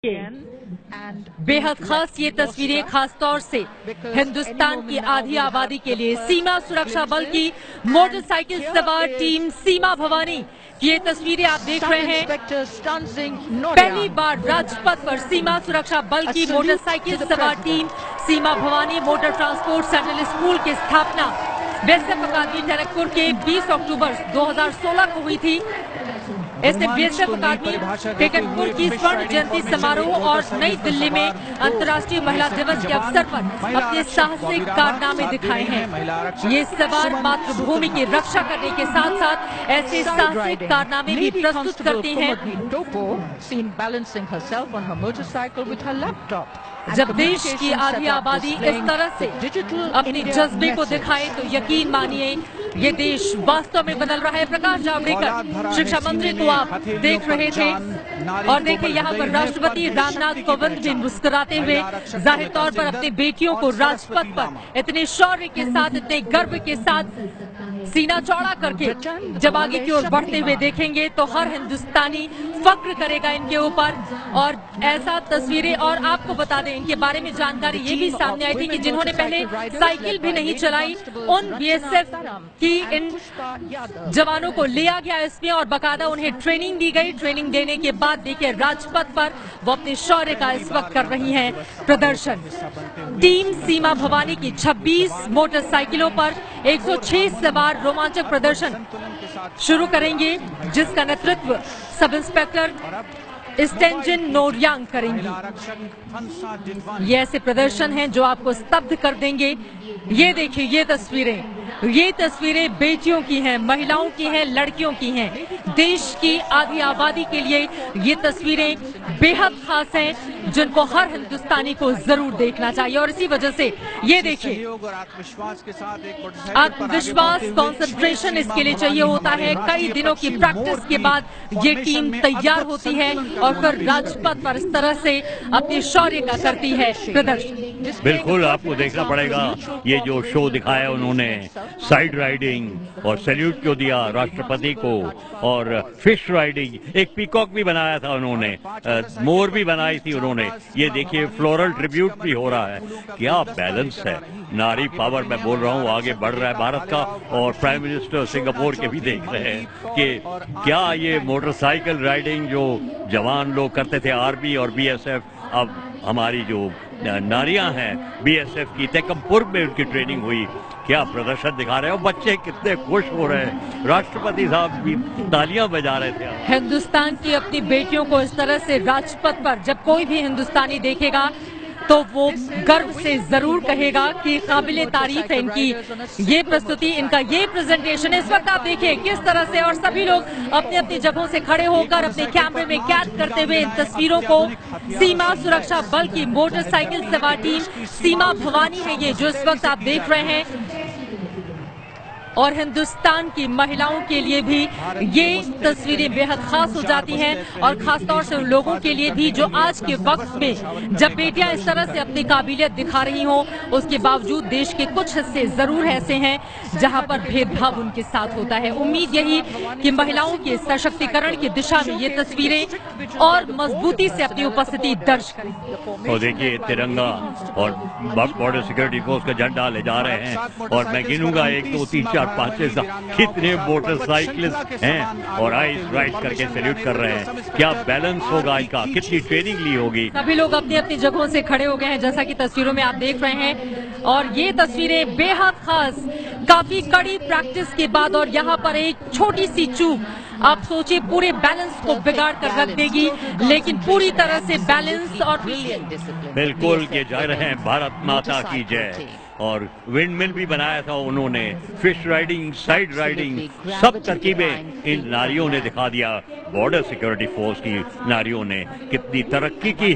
बेहद खास ये तस्वीरें खास तौर से हिंदुस्तान की आधी आबादी के लिए सीमा सुरक्षा बल की मोटरसाइकिल सवार टीम सीमा भवानी की ये तस्वीरें आप देख रहे हैं। पहली बार राजपथ पर सीमा सुरक्षा बल की मोटरसाइकिल सवार team Seema Bhawani motor transport central school की स्थापना बीएसएफ अकादमी टनकपुर के 20 अक्टूबर 2016 को हुई थी। इससे बीएसएफ अकादमी टनकपुर की स्वर्ण जयंती समारोह और नई दिल्ली में अंतर्राष्ट्रीय महिला दिवस के अवसर पर अपने साहसिक कारनामे दिखाए हैं। ये सवार मातृभूमि की रक्षा करने के साथ साथ ऐसे साहसिक कारनामे भी प्रस्तुत करती हैं। जब देश की आधी आबादी इस तरह से अपने जज्बे को दिखाए तो यकीन मानिए ये देश वास्तव में बदल रहा है। प्रकाश जावड़ेकर शिक्षा मंत्री को आप देख रहे थे और देखिए यहाँ पर राष्ट्रपति रामनाथ कोविंद भी मुस्कुराते हुए जाहिर तौर पर अपनी बेटियों को राजपथ पर इतने शौर्य के साथ इतने गर्व के साथ सीना चौड़ा करके जब आगे की ओर बढ़ते हुए देखेंगे तो हर हिंदुस्तानी फक्र करेगा इनके ऊपर। और ऐसा तस्वीरें और आपको बता दें इनके बारे में जानकारी ये भी सामने आई थी कि जिन्होंने पहले साइकिल भी नहीं चलाई उन बीएसएफ की इन जवानों को लिया गया इसमें और बाकायदा उन्हें ट्रेनिंग दी गई। ट्रेनिंग देने के बाद देखिए राजपथ पर वो अपने शौर्य का इस वक्त कर रही हैं प्रदर्शन। टीम सीमा भवानी की 26 मोटरसाइकिलों पर 106 सवार रोमांचक प्रदर्शन शुरू करेंगे जिसका नेतृत्व सब इंस्पेक्टर स्टेंजन नोरयांग करेंगी। ये ऐसे प्रदर्शन हैं जो आपको स्तब्ध कर देंगे। ये देखिए ये तस्वीरें बेटियों की हैं, महिलाओं की हैं, लड़कियों की हैं। देश की आधी आबादी के लिए ये तस्वीरें बेहद खास हैं जिनको हर हिंदुस्तानी को जरूर देखना चाहिए। और इसी वजह से ये देखिए आत्मविश्वास कंसंट्रेशन इसके लिए चाहिए होता है। कई दिनों की प्रैक्टिस के बाद ये टीम तैयार होती है और फिर राजपथ पर इस तरह से अपने शौर्य का करती है प्रदर्शन। बिल्कुल आपको देखना पड़ेगा ये जो शो दिखाया उन्होंने, साइड राइडिंग और सैल्यूट जो दिया राष्ट्रपति को और फिश राइडिंग, एक पीकॉक भी बनाया था उन्होंने, मोर भी बनाई थी उन्होंने। ये देखिए फ्लोरल ट्रिब्यूट भी हो रहा है। क्या बैलेंस है, नारी पावर मैं बोल रहा हूँ आगे बढ़ रहा है भारत का। और प्राइम मिनिस्टर सिंगापुर के भी देख रहे हैं कि क्या ये मोटरसाइकिल राइडिंग जो जवान लोग करते थे आर्मी और बीएसएफ, अब हमारी जो नारियां हैं बीएसएफ की टनकपुर में उनकी ट्रेनिंग हुई, क्या प्रदर्शन दिखा रहे हैं। बच्चे कितने खुश हो रहे हैं, राष्ट्रपति साहब भी तालियां बजा रहे थे। हिंदुस्तान की अपनी बेटियों को इस तरह से राजपथ पर जब कोई भी हिंदुस्तानी देखेगा तो वो गर्व से जरूर कहेगा कि काबिले तारीफ है इनकी ये प्रस्तुति, इनका ये प्रेजेंटेशन। इस वक्त आप देखिए किस तरह से और सभी लोग अपनी अपनी जगहों से खड़े होकर अपने कैमरे में कैद करते हुए इन तस्वीरों को। सीमा सुरक्षा बल की मोटरसाइकिल सवार टीम सीमा भवानी है ये जो इस वक्त आप देख रहे हैं। और हिंदुस्तान की महिलाओं के लिए भी ये तस्वीरें बेहद खास हो जाती हैं और खासतौर से उन लोगों के लिए भी जो आज के वक्त में जब बेटियां इस तरह से अपनी काबिलियत दिखा रही हों उसके बावजूद देश के कुछ हिस्से जरूर ऐसे हैं जहां पर भेदभाव उनके साथ होता है। उम्मीद यही कि महिलाओं के सशक्तिकरण की दिशा में ये तस्वीरें और मजबूती से अपनी उपस्थिति दर्ज करें। तो देखिए तिरंगा और बॉर्डर सिक्योरिटी फोर्स का झंडा ले जा रहे हैं और मैं गिनूंगा 1 2 3 4 5 कितने मोटरसाइकिलिस्ट हैं और आइस राइड करके सैल्यूट कर रहे हैं। क्या बैलेंस होगा इनका, कितनी ट्रेनिंग ली होगी। सभी लोग अपनी अपनी जगहों से खड़े हो गए हैं जैसा कि तस्वीरों में आप देख रहे हैं। और ये तस्वीरें बेहद खास, काफी कड़ी प्रैक्टिस के बाद और यहाँ पर एक छोटी सी चूक आप सोचिए पूरे बैलेंस को बिगाड़ कर रख देगी, लेकिन पूरी तरह से बैलेंस और बिल्कुल ये जा रहे हैं भारत माता की जय। और विंडमिल भी बनाया था उन्होंने, फिश राइडिंग, साइड राइडिंग, सब तरकीबें इन नारियों ने दिखा दिया। बॉर्डर सिक्योरिटी फोर्स की नारियों ने कितनी तरक्की की है।